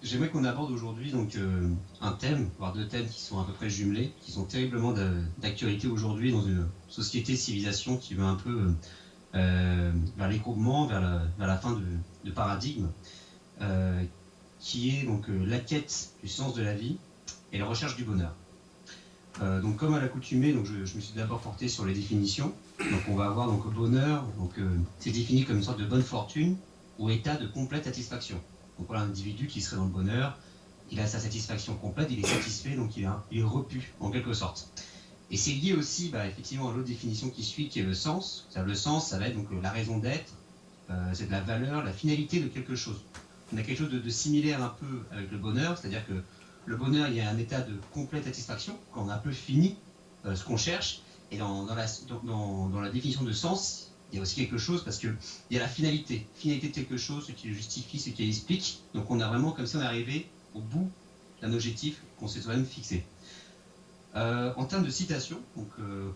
J'aimerais qu'on aborde aujourd'hui un thème, voire deux thèmes qui sont à peu près jumelés, qui sont terriblement d'actualité aujourd'hui dans une société, civilisation qui va un peu vers l'écroulement, vers la fin de paradigme, euh, qui est la quête du sens de la vie et la recherche du bonheur. Donc comme à l'accoutumée, je me suis d'abord porté sur les définitions. Donc on va avoir le bonheur, c'est défini comme une sorte de bonne fortune ou état de complète satisfaction. Donc voilà, un individu qui serait dans le bonheur, il a sa satisfaction complète, il est satisfait, donc il est repu en quelque sorte. Et c'est lié aussi effectivement à l'autre définition qui suit, qui est le sens. Le sens, ça va être la raison d'être, c'est de la valeur, la finalité de quelque chose. On a quelque chose de similaire un peu avec le bonheur, c'est-à-dire que le bonheur, il y a un état de complète satisfaction, quand on a un peu fini ce qu'on cherche. Et dans la définition de sens, il y a aussi quelque chose, parce qu'il y a la finalité de quelque chose, ce qui le justifie, ce qui l'explique. Donc on a vraiment, comme si on est arrivé au bout d'un objectif qu'on s'est soi-même fixé. En termes de citation,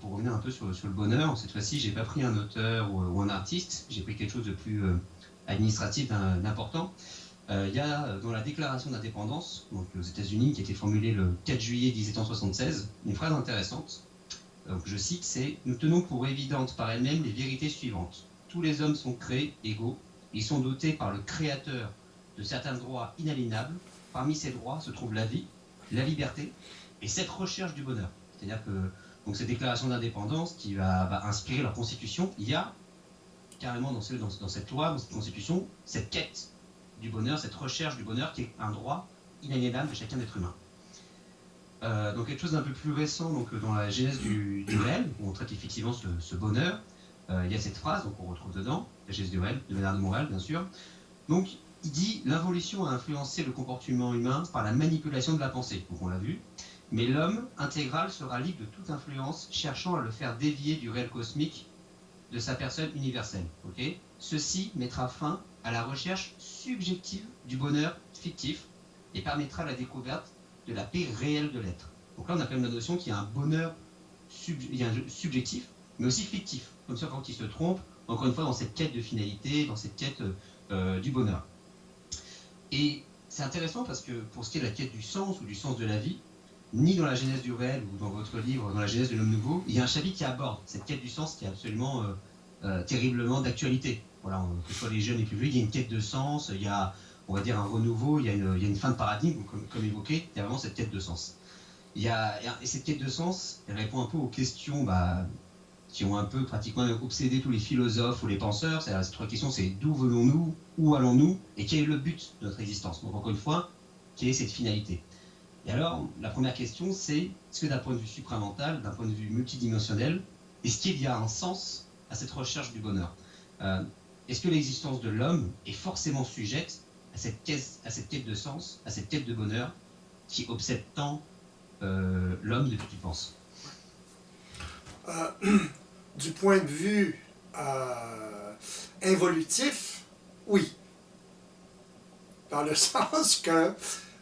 pour revenir un peu sur le bonheur, cette fois-ci, j'ai pas pris un auteur ou un artiste, j'ai pris quelque chose de plus administratif, d'important. Il y a dans la Déclaration d'indépendance, aux États-Unis, qui a été formulée le 4 juillet 1776, une phrase intéressante. Je cite, c'est « Nous tenons pour évidentes par elles-mêmes les vérités suivantes. Tous les hommes sont créés égaux, ils sont dotés par le Créateur de certains droits inaliénables. Parmi ces droits se trouve la vie, la liberté et cette recherche du bonheur. » C'est-à-dire que cette déclaration d'indépendance qui va inspirer leur constitution, il y a carrément dans cette loi, dans cette constitution, cette quête du bonheur, cette recherche du bonheur qui est un droit inaliénable de chacun d'être humain. Donc quelque chose d'un peu plus récent, dans la genèse du réel, où on traite effectivement ce bonheur, il y a cette phrase qu'on retrouve dedans, la genèse du réel, de Bernard de Montréal, bien sûr. Donc il dit « L'involution a influencé le comportement humain par la manipulation de la pensée », donc on l'a vu, mais l'homme intégral sera libre de toute influence, cherchant à le faire dévier du réel cosmique de sa personne universelle. Okay. Ceci mettra fin à la recherche subjective du bonheur fictif et permettra la découverte de la paix réelle de l'être. Donc là, on a quand même la notion qu'il y a un bonheur subjectif, mais aussi fictif. Comme ça, quand il se trompe, encore une fois, dans cette quête de finalité, dans cette quête du bonheur. Et c'est intéressant parce que pour ce qui est de la quête du sens ou du sens de la vie, ni dans la genèse du réel ou dans votre livre, dans la genèse de l'homme nouveau, il y a un chapitre qui aborde cette quête du sens qui est absolument terriblement d'actualité. Voilà, que ce soit les jeunes et les plus vieux, il y a une quête de sens, il y a, on va dire, un renouveau, il y a une fin de paradigme, comme évoqué, il y a vraiment cette quête de sens. Et cette quête de sens, elle répond un peu aux questions qui ont un peu pratiquement obsédé tous les philosophes ou les penseurs. Ces trois questions, c'est d'où venons-nous, où allons-nous, et quel est le but de notre existence. Donc encore une fois, quelle est cette finalité? Et alors, la première question, c'est est-ce que d'un point de vue supramental, d'un point de vue multidimensionnel, est-ce qu'il y a un sens à cette recherche du bonheur? Est-ce que l'existence de l'homme est forcément sujette à cette quête de sens, à cette quête de bonheur qui obsède tant l'homme depuis qu'il pense? Du point de vue involutif, oui. Dans le sens que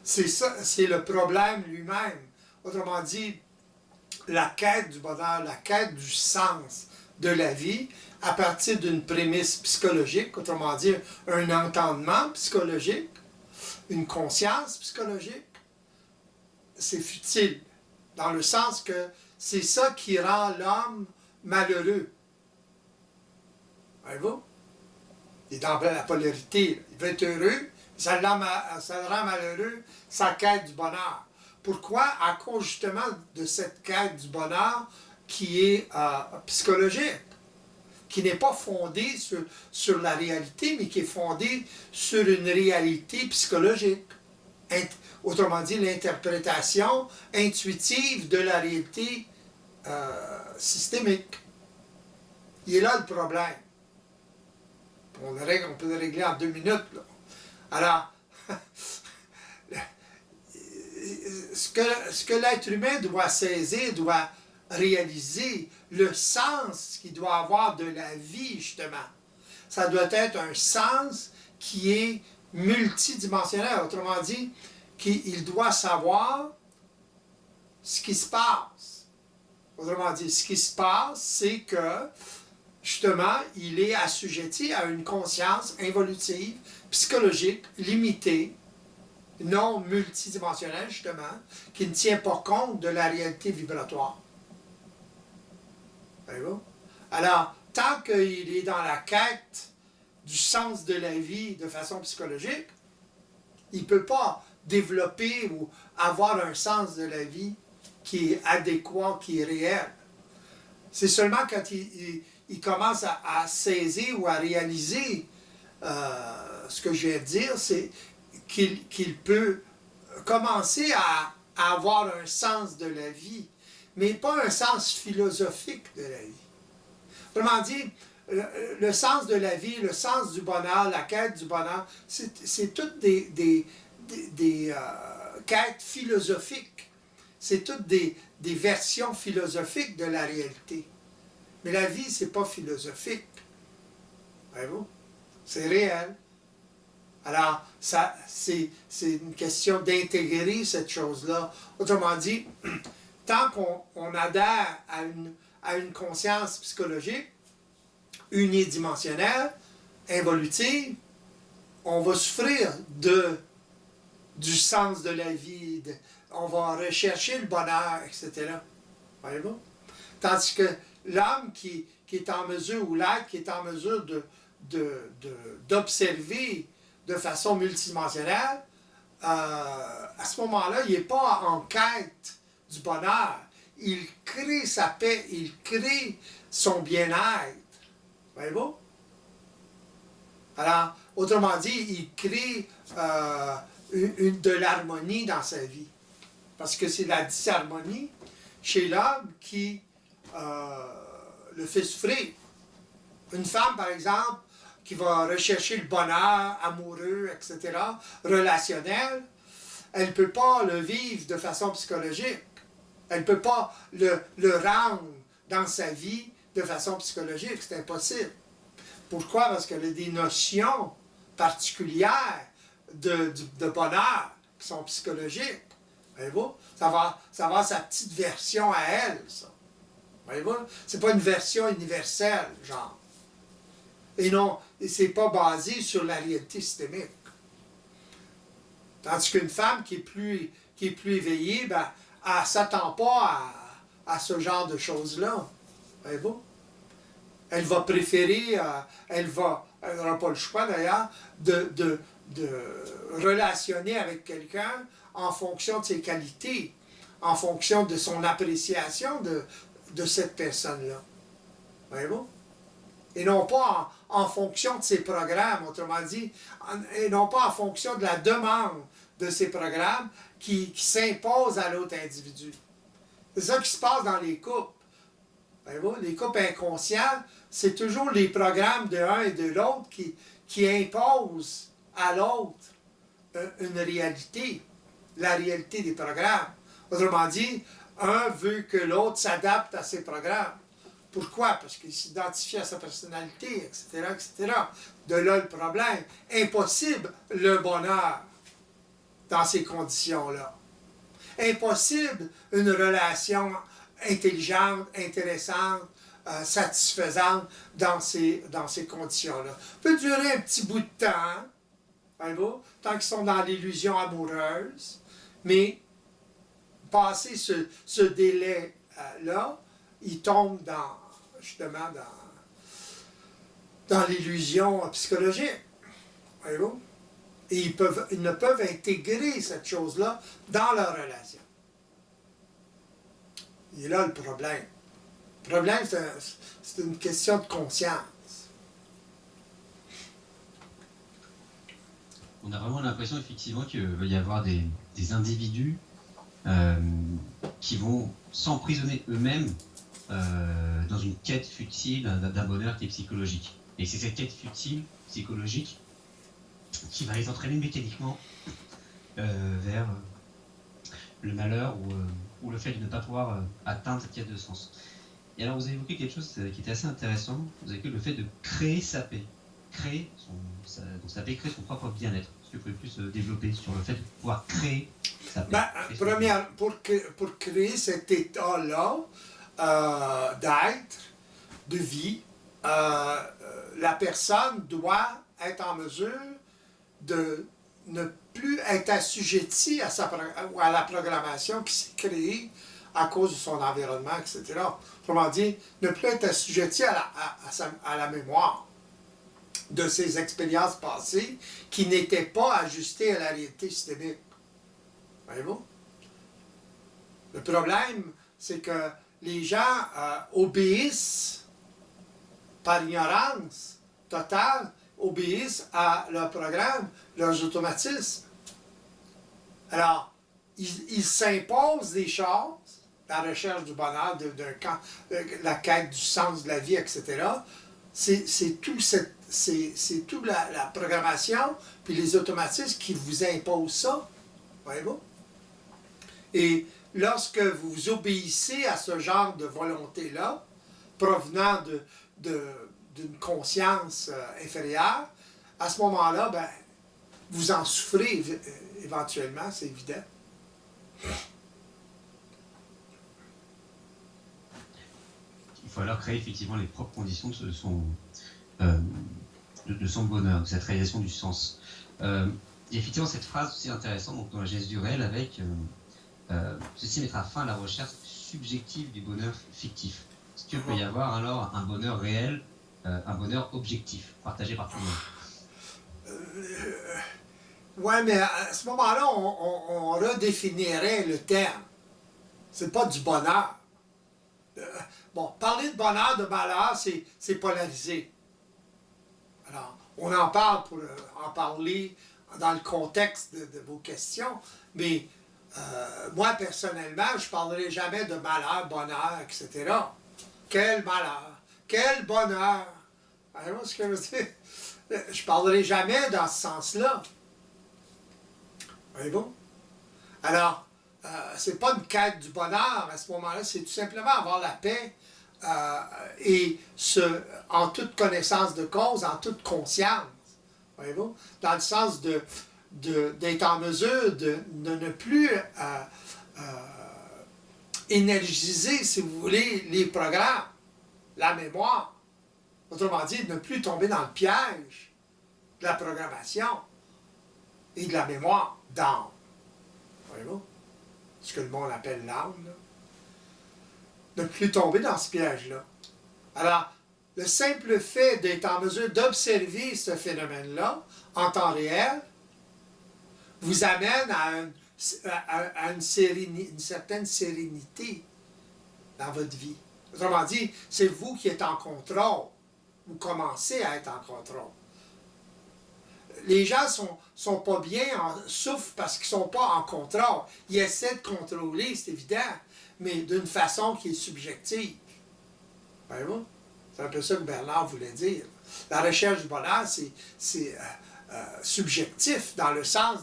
c'est ça, c'est le problème lui-même. Autrement dit, la quête du bonheur, la quête du sens de la vie, à partir d'une prémisse psychologique, autrement dit, un entendement psychologique, une conscience psychologique, c'est futile. Dans le sens que c'est ça qui rend l'homme malheureux. Voyez-vous? Il est dans la polarité. Il veut être heureux, ça le rend malheureux, sa quête du bonheur. Pourquoi? À cause justement de cette quête du bonheur qui est psychologique, qui n'est pas fondée sur la réalité, mais qui est fondée sur une réalité psychologique. Autrement dit, l'interprétation intuitive de la réalité systémique. Il est là le problème. On peut le régler en 2 minutes. Là. Alors, ce que l'être humain doit saisir, doit réaliser, le sens qu'il doit avoir de la vie, justement, ça doit être un sens qui est multidimensionnel. Autrement dit, qu'il doit savoir ce qui se passe. Autrement dit, ce qui se passe, c'est que, justement, il est assujetti à une conscience involutive, psychologique, limitée, non multidimensionnel, justement, qui ne tient pas compte de la réalité vibratoire. Voyez-vous? Alors, tant qu'il est dans la quête du sens de la vie de façon psychologique, il ne peut pas développer ou avoir un sens de la vie qui est adéquat, qui est réel. C'est seulement quand il commence à saisir ou à réaliser ce que je viens de dire, c'est qu'il peut commencer à avoir un sens de la vie, mais pas un sens philosophique de la vie. Autrement dit, le sens de la vie, le sens du bonheur, la quête du bonheur, c'est toutes des quêtes philosophiques. C'est toutes des versions philosophiques de la réalité. Mais la vie, c'est pas philosophique. Voyez-vous? C'est réel. Alors, c'est une question d'intégrer cette chose-là. Autrement dit, tant qu'on adhère à une conscience psychologique unidimensionnelle, involutive, on va souffrir du sens de la vie, on va rechercher le bonheur, etc. Voyez-vous? Tandis que l'homme qui est en mesure, ou l'être qui est en mesure d'observer de façon multidimensionnelle, à ce moment-là, il n'est pas en quête du bonheur. Il crée sa paix, il crée son bien-être. Voyez-vous? Alors, autrement dit, il crée de l'harmonie dans sa vie. Parce que c'est la disharmonie chez l'homme qui le fait souffrir. Une femme, par exemple, qui va rechercher le bonheur amoureux, etc., relationnel, elle ne peut pas le vivre de façon psychologique. Elle ne peut pas le rendre dans sa vie de façon psychologique. C'est impossible. Pourquoi? Parce qu'elle a des notions particulières de bonheur qui sont psychologiques. Voyez-vous? Ça va avoir sa petite version à elle, ça. Voyez-vous? C'est pas une version universelle, genre. Et non, c'est pas basé sur la réalité systémique. Tandis qu'une femme qui est plus éveillée, ben, elle ne s'attend pas à ce genre de choses-là. Voyez-vous? Elle va préférer, elle n'aura pas le choix d'ailleurs, de relationner avec quelqu'un en fonction de ses qualités, en fonction de son appréciation de cette personne-là. Voyez-vous? Et non pas en fonction de ses programmes, autrement dit, et non pas en fonction de la demande de ces programmes qui s'imposent à l'autre individu. C'est ça qui se passe dans les couples. Voyez-vous? Les couples inconscients, c'est toujours les programmes de l'un et de l'autre qui imposent à l'autre une réalité, la réalité des programmes. Autrement dit, un veut que l'autre s'adapte à ses programmes. Pourquoi? Parce qu'il s'identifie à sa personnalité, etc., etc. De là le problème. Impossible le bonheur dans ces conditions-là. Impossible une relation intelligente, intéressante, satisfaisante dans ces conditions-là. Peut durer un petit bout de temps, voyez-vous, tant qu'ils sont dans l'illusion amoureuse, mais passer ce délai-là, ils tombent justement dans l'illusion psychologique. Voyez-vous? Et ils ne peuvent intégrer cette chose-là dans leur relation. Il est là le problème. Le problème, c'est une question de conscience. On a vraiment l'impression effectivement qu'il va y avoir des individus qui vont s'emprisonner eux-mêmes dans une quête futile d'un bonheur qui est psychologique. Et c'est cette quête futile, psychologique, qui va les entraîner mécaniquement vers le malheur ou le fait de ne pas pouvoir atteindre cette quête de sens. Et alors vous avez évoqué quelque chose qui était assez intéressant, vous avez évoqué le fait de créer sa paix, créer sa paix, créer son propre bien-être. Est-ce que vous pouvez plus développer sur le fait de pouvoir créer sa paix? Pour créer cet état-là d'être, de vie, la personne doit être en mesure de ne plus être assujetti à la programmation qui s'est créée à cause de son environnement, etc. Autrement dit, ne plus être assujetti à la mémoire de ses expériences passées qui n'étaient pas ajustées à la réalité systémique. Voyez-vous? Le problème, c'est que les gens obéissent par ignorance totale, obéissent à leur programme, leurs automatismes. Alors, ils s'imposent des choses, la recherche du bonheur, la quête du sens de la vie, etc. C'est tout la programmation, puis les automatismes qui vous imposent ça. Voyez-vous? Et lorsque vous obéissez à ce genre de volonté-là, provenant d'une conscience inférieure, à ce moment-là, ben, vous en souffrez éventuellement, c'est évident. Il faut alors créer effectivement les propres conditions de son bonheur, de cette réalisation du sens. Et effectivement, cette phrase aussi intéressante donc, dans la Genèse du réel avec ceci mettra fin à la recherche subjective du bonheur fictif. Est-ce qu'il peut y avoir alors un bonheur réel, un bonheur objectif, partagé par tout le monde? Oui, mais à ce moment-là, on redéfinirait le terme. C'est pas du bonheur. Bon, parler de bonheur, de malheur, c'est polarisé. Alors, on en parle pour en parler dans le contexte de vos questions, mais moi, personnellement, je ne parlerai jamais de malheur, bonheur, etc. Quel malheur! Quel bonheur! Voyez-vous ce que je veux dire? Je ne parlerai jamais dans ce sens-là. Voyez-vous? Alors, c'est pas une quête du bonheur à ce moment-là, c'est tout simplement avoir la paix et en toute connaissance de cause, en toute conscience. Voyez-vous? Dans le sens d'être en mesure de ne plus énergiser, si vous voulez, les programmes, la mémoire. Autrement dit, de ne plus tomber dans le piège de la programmation et de la mémoire d'âme. Voyez-vous? Ce que le monde appelle l'âme. De ne plus tomber dans ce piège-là. Alors, le simple fait d'être en mesure d'observer ce phénomène-là en temps réel vous amène à une certaine sérénité dans votre vie. Autrement dit, c'est vous qui êtes en contrôle. Vous commencez à être en contrôle. Les gens sont pas bien, souffrent parce qu'ils ne sont pas en contrôle. Ils essaient de contrôler, c'est évident, mais d'une façon qui est subjective. Voyez-vous? C'est un peu ça que Bernard voulait dire. La recherche du bonheur, c'est subjectif dans le sens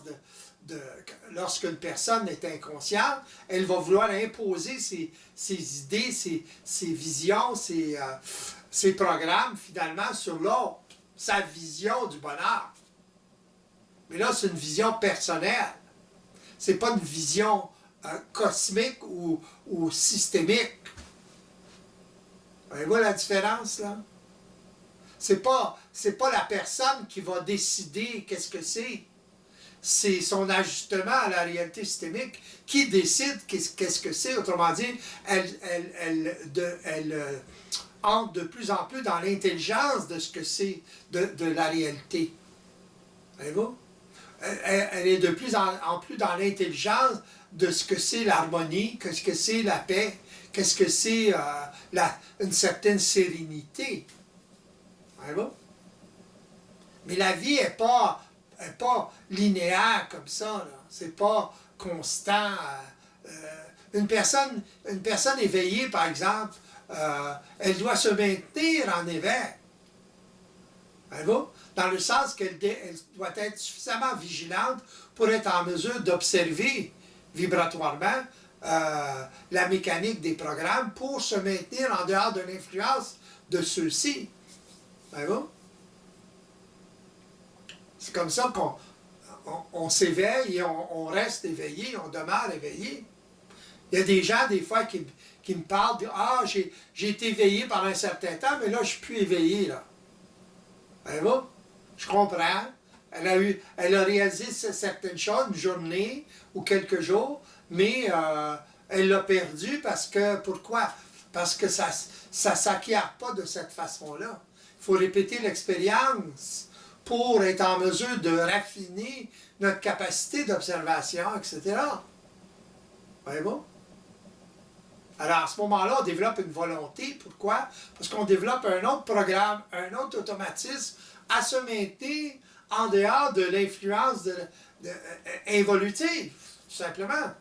lorsqu'une personne est inconsciente, elle va vouloir imposer ses idées, ses visions, ses programmes, finalement, sur l'autre. Sa vision du bonheur. Mais là, c'est une vision personnelle. C'est pas une vision cosmique ou systémique. Voyez-vous la différence, là? C'est pas la personne qui va décider qu'est-ce que c'est. C'est son ajustement à la réalité systémique qui décide qu'est-ce que c'est. Autrement dit, elle entre de plus en plus dans l'intelligence de ce que c'est de la réalité. Voyez-vous? Elle est de plus en plus dans l'intelligence de ce que c'est l'harmonie, qu'est-ce que c'est la paix, qu'est-ce que c'est une certaine sérénité. Voyez-vous? Mais la vie n'est pas linéaire comme ça. C'est pas constant. Une personne éveillée, par exemple, elle doit se maintenir en éveil. Voyez-vous? Dans le sens qu'elle doit être suffisamment vigilante pour être en mesure d'observer vibratoirement la mécanique des programmes pour se maintenir en dehors de l'influence de ceux-ci. Voyez-vous? C'est comme ça qu'on s'éveille et on reste éveillé, on demeure éveillé. Il y a des gens, des fois, qui me parlent de « Ah, j'ai été éveillé pendant un certain temps, mais là, je ne suis plus éveillé. » Voyez-vous? Je comprends. Elle a réalisé certaines choses, une journée ou quelques jours, mais elle l'a perdu parce que, pourquoi? Parce que ça ne s'acquiert pas de cette façon-là. Il faut répéter l'expérience pour être en mesure de raffiner notre capacité d'observation, etc. Voyez-vous? Alors, à ce moment-là, on développe une volonté. Pourquoi? Parce qu'on développe un autre programme, un autre automatisme à se maintenir en dehors de l'influence évolutive, tout simplement.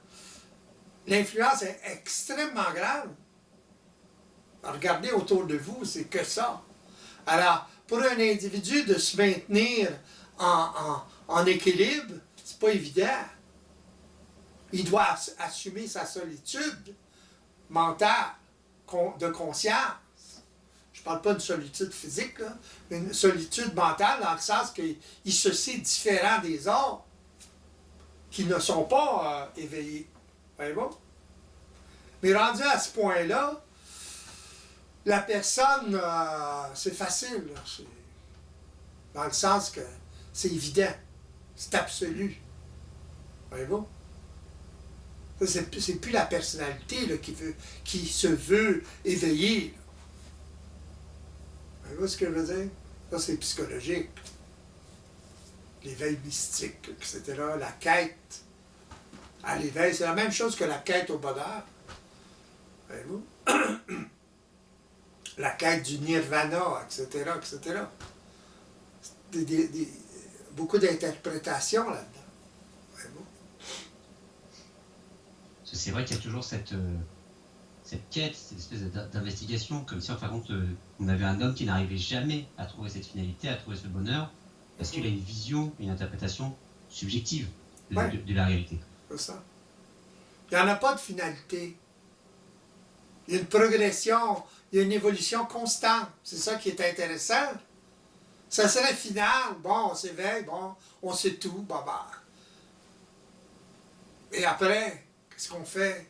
L'influence est extrêmement grave. Regardez autour de vous, c'est que ça. Alors, pour un individu de se maintenir en équilibre, c'est pas évident. Il doit assumer sa solitude mentale, de conscience. Je ne parle pas d'une solitude physique, là, mais une solitude mentale dans le sens qu'il se sait différent des autres qui ne sont pas éveillés. Voyez-vous? Mais rendu à ce point-là, la personne, c'est facile. Là, dans le sens que c'est évident. C'est absolu. Voyez-vous? C'est plus la personnalité là, qui se veut éveiller. Voyez-vous ce que je veux dire? Ça, c'est psychologique. L'éveil mystique, etc. La quête à l'éveil, c'est la même chose que la quête au bonheur. Voyez-vous? La quête du nirvana, etc., etc. Beaucoup d'interprétations là-dedans. Voyez-vous? C'est vrai qu'il y a toujours cette quête, cette espèce d'investigation, comme si en fin de compte, on avait un homme qui n'arrivait jamais à trouver cette finalité, à trouver ce bonheur, parce qu'il a une vision, une interprétation subjective de la réalité. C'est ça. Il n'y en a pas de finalité. Il y a une progression, il y a une évolution constante. C'est ça qui est intéressant. Ça serait final. Bon, on s'éveille, bon, on sait tout, bah. Et après, qu'est-ce qu'on fait?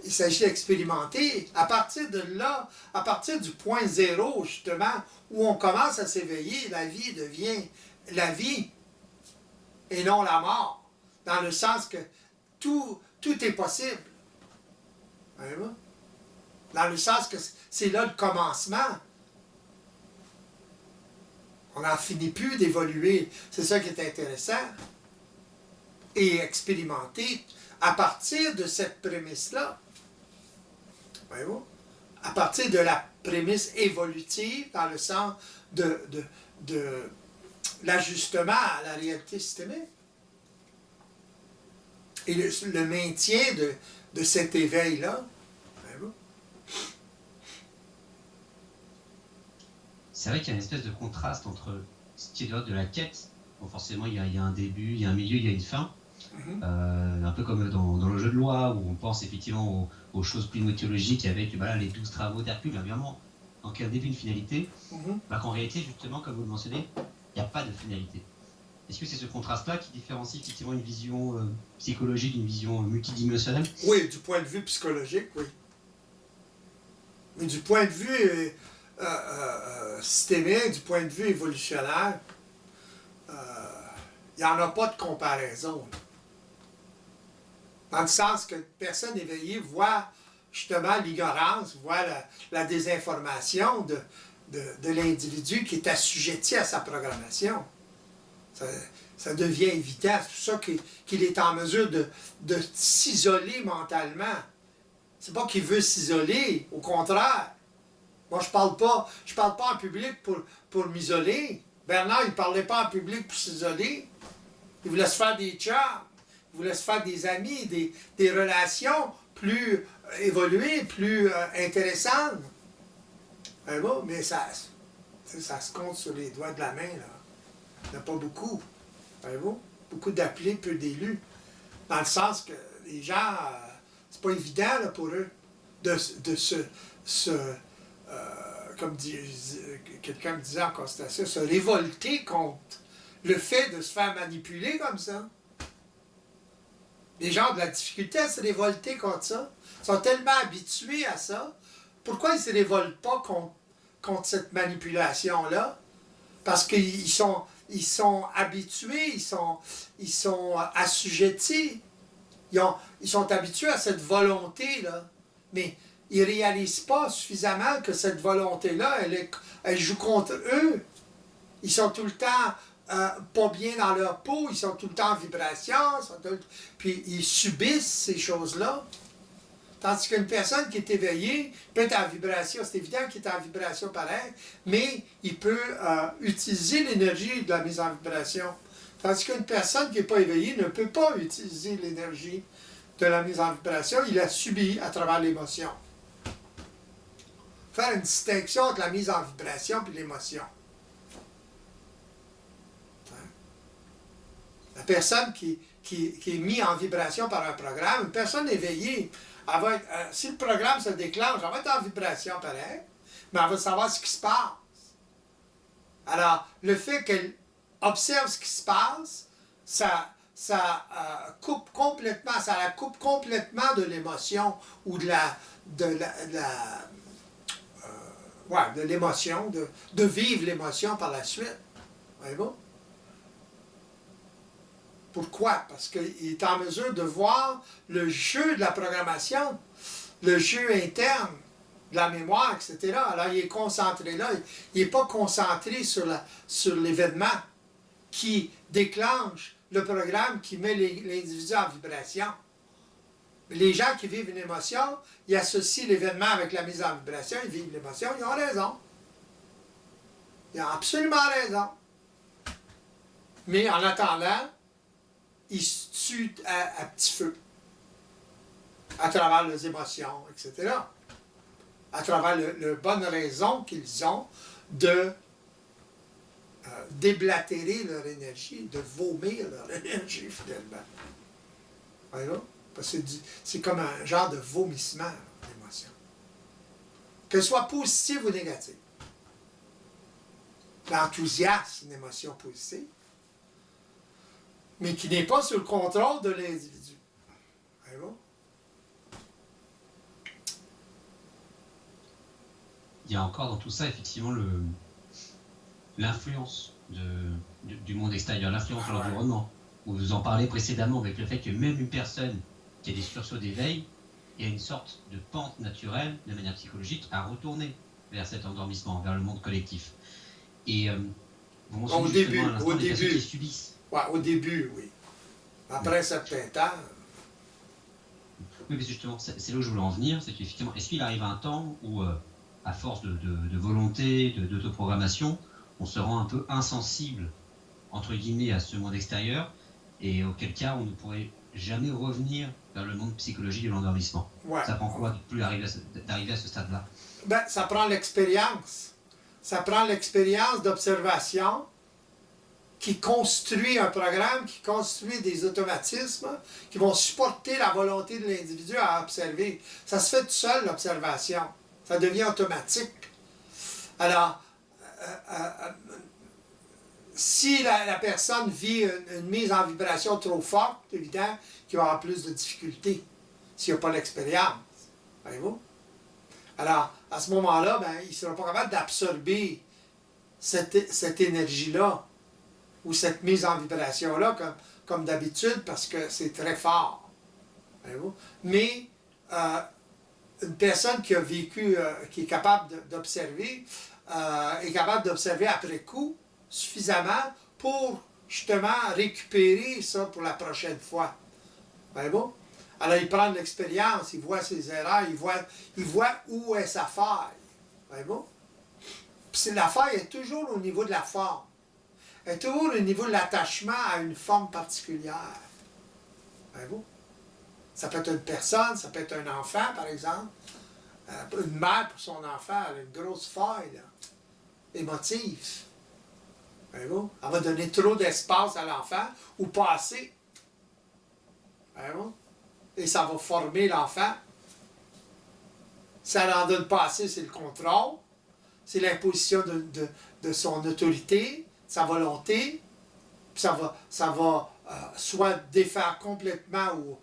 Il s'agit d'expérimenter. À partir de là, à partir du point zéro, justement, où on commence à s'éveiller, la vie devient la vie et non la mort. Dans le sens que tout est possible. Voyez-vous? Dans le sens que c'est là le commencement. On n'en finit plus d'évoluer. C'est ça qui est intéressant. Et expérimenter à partir de cette prémisse-là. Voyez-vous? À partir de la prémisse évolutive, dans le sens de l'ajustement à la réalité systémique. Et le maintien de cet éveil-là. Voyez-vous? C'est vrai qu'il y a une espèce de contraste entre ce qui est de l'ordre de la quête. Bon, forcément, il y a un début, il y a un milieu, il y a une fin. Un peu comme dans le jeu de loi, où on pense effectivement aux choses plénothéologiques avec les 12 travaux d'Hercule, vraiment, donc un début, une finalité, qu'en réalité, justement, comme vous le mentionnez, il n'y a pas de finalité. Est-ce que c'est ce contraste-là qui différencie effectivement une vision psychologique d'une vision multidimensionnelle? Oui, du point de vue psychologique, oui. Mais du point de vue systémique, du point de vue évolutionnaire, il n'y en a pas de comparaison. Dans le sens que personne éveillée voit justement l'ignorance, voit la désinformation de l'individu qui est assujetti à sa programmation. Ça devient évident. C'est pour ça qu'il est en mesure de s'isoler mentalement. C'est pas qu'il veut s'isoler, au contraire. Moi, je parle pas en public pour m'isoler. Bernard, il ne parlait pas en public pour s'isoler. Il voulait se faire des chums. Il voulait se faire des amis, des relations plus évoluées, plus intéressantes. Mais ça se compte sur les doigts de la main, là. Il n'y en a pas beaucoup. Voyez-vous? Beaucoup d'appelés, peu d'élus. Dans le sens que les gens, c'est pas évident là, pour eux de comme quelqu'un me disait en constatation, se révolter contre le fait de se faire manipuler comme ça. Les gens ont de la difficulté à se révolter contre ça. Ils sont tellement habitués à ça. Pourquoi ils ne se révoltent pas contre cette manipulation-là? Parce qu'ils sont ils sont habitués, ils sont assujettis. Ils sont habitués à cette volonté-là. Mais ils ne réalisent pas suffisamment que cette volonté-là, elle joue contre eux. Ils sont tout le temps pas bien dans leur peau, ils sont tout le temps en vibration, puis ils subissent ces choses-là. Tandis qu'une personne qui est éveillée peut être en vibration, c'est évident qu'il est en vibration pareil, mais il peut utiliser l'énergie de la mise en vibration. Tandis qu'une personne qui n'est pas éveillée ne peut pas utiliser l'énergie de la mise en vibration, il la subit à travers l'émotion. Faire une distinction entre la mise en vibration et l'émotion. La personne qui est mise en vibration par un programme, une personne éveillée, elle va être, si le programme se déclenche, elle va être en vibration pareil, mais elle va savoir ce qui se passe. Alors, le fait qu'elle observe ce qui se passe, ça coupe complètement, ça la coupe complètement de l'émotion ou de l'émotion, de vivre l'émotion par la suite. Voyez-vous? Pourquoi? Parce qu'il est en mesure de voir le jeu de la programmation, le jeu interne de la mémoire, etc. Alors, il est concentré là. Il n'est pas concentré sur l'événement qui déclenche le programme qui met l'individu en vibration. Les gens qui vivent une émotion, ils associent l'événement avec la mise en vibration, ils vivent l'émotion, ils ont raison. Ils ont absolument raison. Mais en attendant, ils se tuent à petit feu, à travers les émotions, etc. À travers la bonne raison qu'ils ont de déblatérer leur énergie, de vomir leur énergie, finalement. Voyez-vous? Parce que c'est comme un genre de vomissement, l'émotion. Qu'elle soit positive ou négative. L'enthousiasme, c'est une émotion positive, mais qui n'est pas sous le contrôle de l'individu. Voyez-vous? Il y a encore dans tout ça, effectivement, l'influence du monde extérieur, l'influence de l'environnement. Vous en parlez précédemment avec le fait que même une personne qui a des sursauts d'éveil, il y a une sorte de pente naturelle, de manière psychologique, à retourner vers cet endormissement, vers le monde collectif. Et vous mentionnez justement à l'instant les personnes qui subissent. Ouais, au début, oui. Après un certain temps. Oui, mais justement, c'est là où je voulais en venir, c'est qu'effectivement, est-ce qu'il arrive un temps où, à force de volonté, d'autoprogrammation, on se rend un peu insensible, entre guillemets, à ce monde extérieur, et auquel cas on ne pourrait jamais revenir vers le monde psychologique de l'endormissement. Ouais. Ça prend quoi de plus d'arriver à ce stade-là? Ben, ça prend l'expérience. Ça prend l'expérience d'observation qui construit un programme, qui construit des automatismes qui vont supporter la volonté de l'individu à observer. Ça se fait tout seul, l'observation. Ça devient automatique. Alors, si la personne vit une mise en vibration trop forte, c'est évident qu'il va avoir plus de difficultés s'il n'y a pas l'expérience. Voyez-vous? Alors, à ce moment-là, ben, il ne sera pas capable d'absorber cette énergie-là ou cette mise en vibration-là comme d'habitude parce que c'est très fort. Voyez-vous? Mais une personne qui a vécu, qui est capable d'observer, est capable d'observer après coup suffisamment pour justement récupérer ça pour la prochaine fois. Voyez-vous? Alors il prend de l'expérience, il voit ses erreurs, il voit où est sa faille. Voyez-vous? Puis la faille est toujours au niveau de la forme. Elle est toujours au niveau de l'attachement à une forme particulière. Voyez-vous? Ça peut être une personne, ça peut être un enfant, par exemple. Une mère pour son enfant, elle a une grosse faille, là, émotive. Voyez-vous? Elle va donner trop d'espace à l'enfant ou pas assez. Voyez-vous? Et ça va former l'enfant. Si elle en donne pas assez, c'est le contrôle. C'est l'imposition de son autorité, sa volonté. Puis ça va soit défaire complètement ou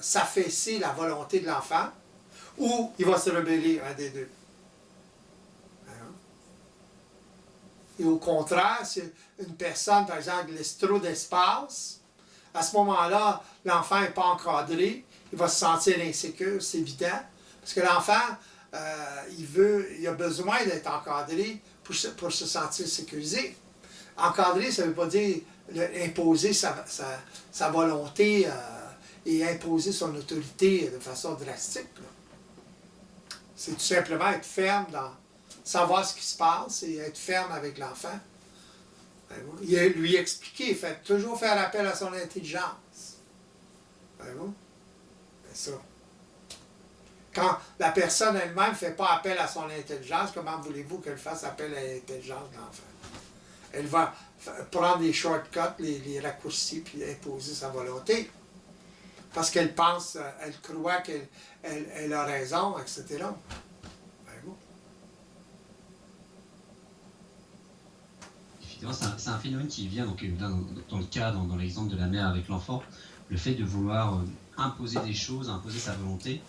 s'affaisser la volonté de l'enfant, ou il va se rebeller, un des deux. Et au contraire, si une personne, par exemple, laisse trop d'espace, à ce moment-là, l'enfant n'est pas encadré, il va se sentir insécure, c'est évident. Parce que l'enfant, il a besoin d'être encadré pour se sentir sécurisé. Encadrer, ça ne veut pas dire imposer sa volonté et imposer son autorité de façon drastique. C'est tout simplement être ferme dans savoir ce qui se passe et être ferme avec l'enfant. Lui expliquer, toujours faire appel à son intelligence. C'est ça. Quand la personne elle-même ne fait pas appel à son intelligence, comment voulez-vous qu'elle fasse appel à l'intelligence de l'enfant? Elle va prendre les shortcuts, les raccourcis, puis imposer sa volonté. Parce qu'elle pense, elle croit qu'elle a raison, etc. Effectivement, c'est un phénomène qui vient donc, dans le cas, dans l'exemple de la mère avec l'enfant, le fait de vouloir imposer des choses, imposer sa volonté.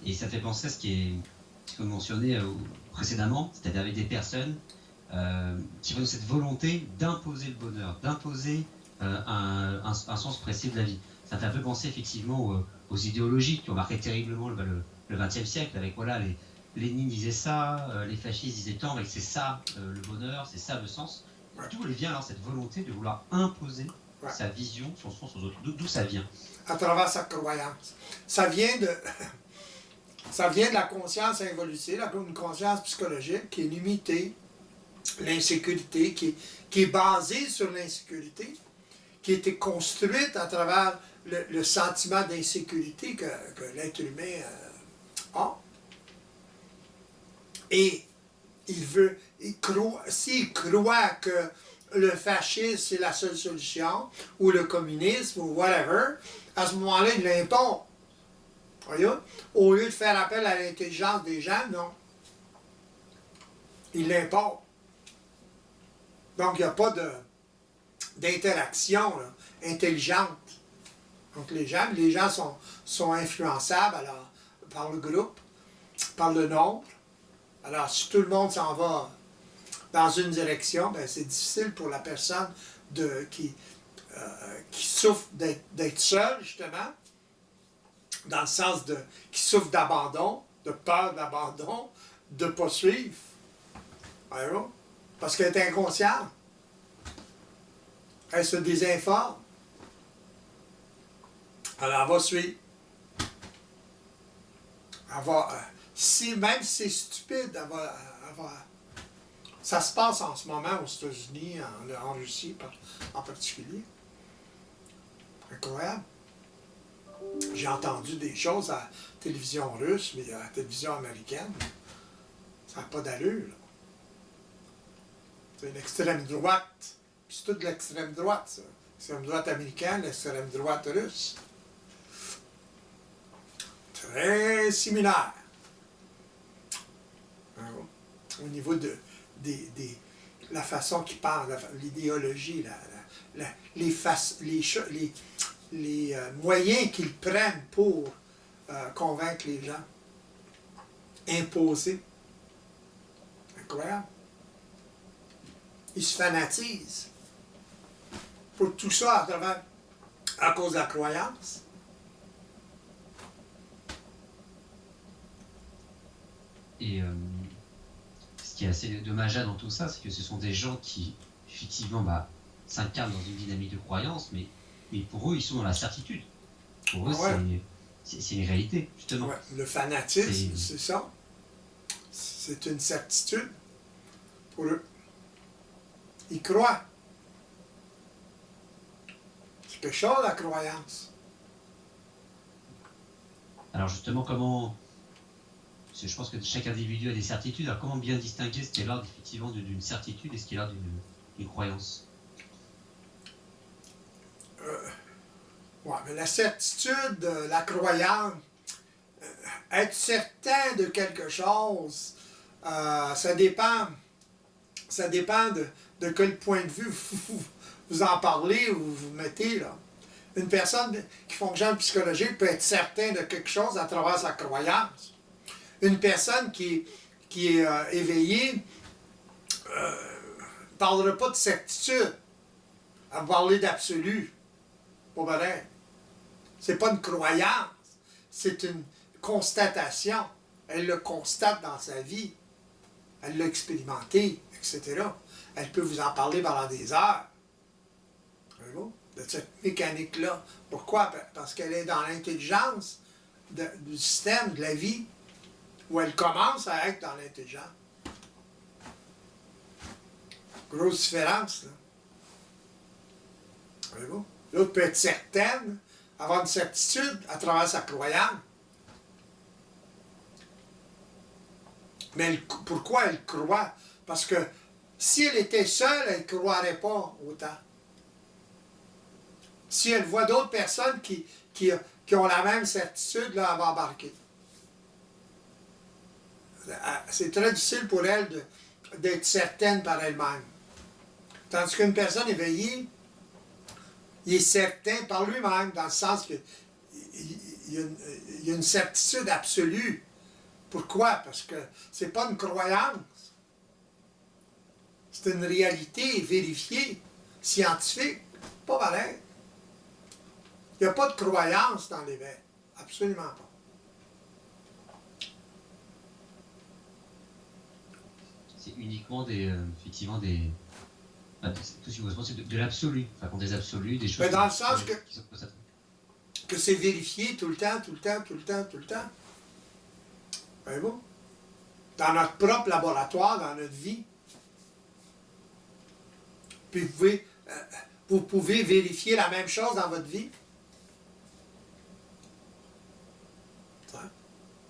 Et ça fait penser à ce qu'on mentionnait précédemment, c'est-à-dire avec des personnes qui ont cette volonté d'imposer le bonheur, d'imposer un sens précis de la vie. Ça fait un peu penser effectivement aux idéologies qui ont marqué terriblement le XXe siècle, avec voilà, Lénine disait ça, les fascistes disaient tant, mais c'est ça le bonheur, c'est ça le sens. D'où vient alors cette volonté de vouloir imposer sa vision, son sens aux autres? D'où ça vient? À travers sa croyance. Ça vient de la conscience involutive, une conscience psychologique qui est limitée, l'insécurité, qui est basée sur l'insécurité, qui a été construite à travers le sentiment d'insécurité que l'être humain a. Et s'il croit que le fascisme c'est la seule solution, ou le communisme, ou whatever, à ce moment-là, il l'impose. Voyez? Au lieu de faire appel à l'intelligence des gens, non. Il l'impose. Donc, il n'y a pas d'interaction intelligente entre les gens. Les gens sont influençables alors, par le groupe, par le nombre. Alors, si tout le monde s'en va dans une direction, ben, c'est difficile pour la personne qui souffre d'être seule, justement, dans le sens qui souffre d'abandon, de peur d'abandon, de ne pas suivre. Parce qu'elle est inconsciente. Elle se désinforme. Alors, elle va suivre. Elle va, même si c'est stupide, elle va. Ça se passe en ce moment aux États-Unis, en Russie en particulier. Incroyable. J'ai entendu des choses à la télévision russe, mais à la télévision américaine, ça n'a pas d'allure. C'est une extrême droite. Puis c'est toute l'extrême droite, ça. L'extrême droite américaine, l'extrême droite russe. Très similaire. Au niveau de la façon qu'ils parlent, l'idéologie, les moyens qu'ils prennent pour convaincre les gens. Imposer. Incroyable. Ils se fanatisent. Pour tout ça, à cause de la croyance. Et ce qui est assez dommageable dans tout ça, c'est que ce sont des gens qui, effectivement, s'incarnent dans une dynamique de croyance, mais pour eux, ils sont dans la certitude. Pour eux, c'est une réalité, justement. Ouais, le fanatisme, c'est ça. C'est une certitude pour eux. Ils croient. C'est quelque chose, la croyance. Alors justement, comment... Je pense que chaque individu a des certitudes. Alors comment bien distinguer ce qui est l'ordre effectivement d'une certitude et ce qui est l'ordre d'une croyance? Ouais, mais la certitude, la croyance, être certain de quelque chose, ça dépend de quel point de vue vous en parlez ou vous mettez là. Une personne qui fonctionne psychologique peut être certain de quelque chose à travers sa croyance. Une personne qui est éveillée ne parlera pas de certitude. Elle va parler d'absolu. Pas pareil. C'est pas une croyance. C'est une constatation. Elle le constate dans sa vie. Elle l'a expérimenté, etc. Elle peut vous en parler pendant des heures. De cette mécanique-là. Pourquoi? Parce qu'elle est dans l'intelligence du système, de la vie, où elle commence à être dans l'intelligence. Grosse différence, là. Voyez-vous? L'autre peut être certaine, avoir une certitude à travers sa croyance. Mais pourquoi elle croit? Parce que si elle était seule, elle ne croirait pas autant. Si elle voit d'autres personnes qui ont la même certitude, là, elle va embarquer. C'est très difficile pour elle d'être certaine par elle-même. Tandis qu'une personne éveillée, il est certain par lui-même, dans le sens qu'il y a une certitude absolue. Pourquoi? Parce que ce n'est pas une croyance. C'est une réalité vérifiée, scientifique. Pas pareil. Il n'y a pas de croyance dans l'éveil. Absolument pas. C'est uniquement effectivement des... tout ce qui vous c'est de l'absolu. Enfin, quand des absolus, des choses... Mais dans le sens que que c'est vérifié tout le temps. Voyez-vous? Dans notre propre laboratoire, dans notre vie. Puis vous pouvez vérifier la même chose dans votre vie.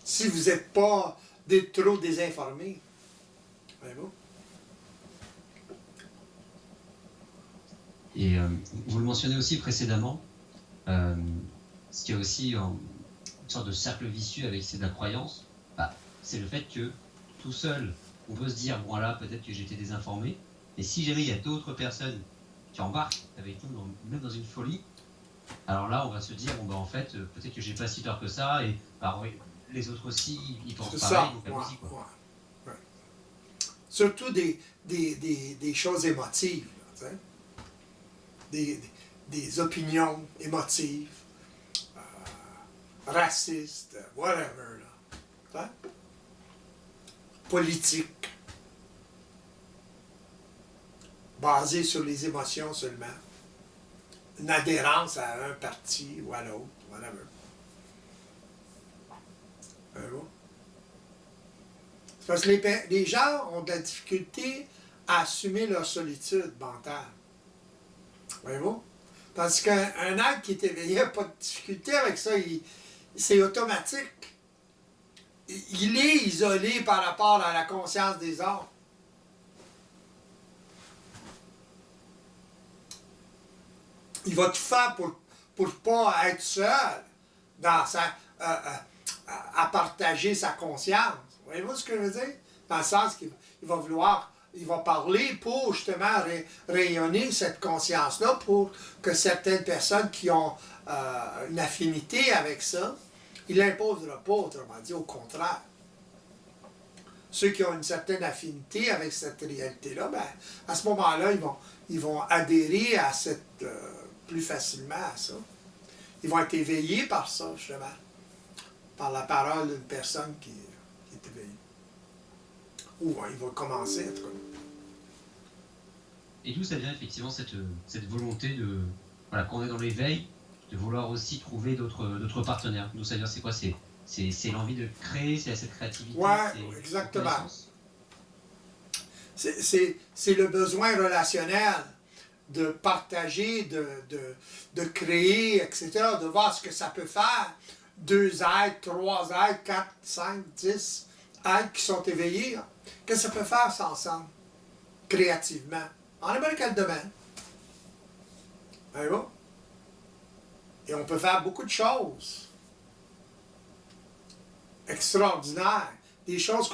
Si vous n'êtes pas trop désinformé. Voyez-vous? Et vous le mentionnez aussi précédemment, ce qui est aussi une sorte de cercle vicieux avec la croyance, c'est le fait que tout seul, on peut se dire, bon là, peut-être que j'étais désinformé, mais si jamais il y a d'autres personnes qui embarquent avec nous, même dans une folie, alors là, on va se dire, bon en fait, peut-être que j'ai pas si tort que ça, et oui, les autres aussi, ils pensent pareil, donc aussi, quoi. Ouais. Surtout des choses émotives, là, des opinions émotives, racistes, whatever, là, politiques, basées sur les émotions seulement, une adhérence à un parti ou à l'autre, whatever. C'est parce que les gens ont de la difficulté à assumer leur solitude mentale. Voyez-vous? Tandis qu'un être qui est éveillé n'a pas de difficulté avec ça, c'est automatique. Il est isolé par rapport à la conscience des autres. Il va tout faire pour ne pas être seul dans à partager sa conscience. Voyez-vous ce que je veux dire? Dans le sens qu'il va vouloir, il va parler pour justement rayonner cette conscience-là pour que certaines personnes qui ont une affinité avec ça, il l'imposera pas, autrement dit, au contraire. Ceux qui ont une certaine affinité avec cette réalité-là, à ce moment-là, ils vont adhérer à plus facilement à ça. Ils vont être éveillés par ça, justement, par la parole d'une personne qui est éveillée. Ou il va commencer, en tout cas. Et d'où ça vient effectivement cette volonté de, voilà, quand on est dans l'éveil, de vouloir aussi trouver d'autres partenaires. D'où ça vient, c'est quoi? C'est l'envie de créer, c'est cette créativité. Oui, exactement. C'est le besoin relationnel de partager, de créer, etc., de voir ce que ça peut faire. 2 êtres, 3 êtres, 4, 5, 10 êtres qui sont éveillés. Qu'est-ce que ça peut faire ça ensemble, créativement? En n'importe quel domaine. Voyez-vous? Et on peut faire beaucoup de choses extraordinaires, des choses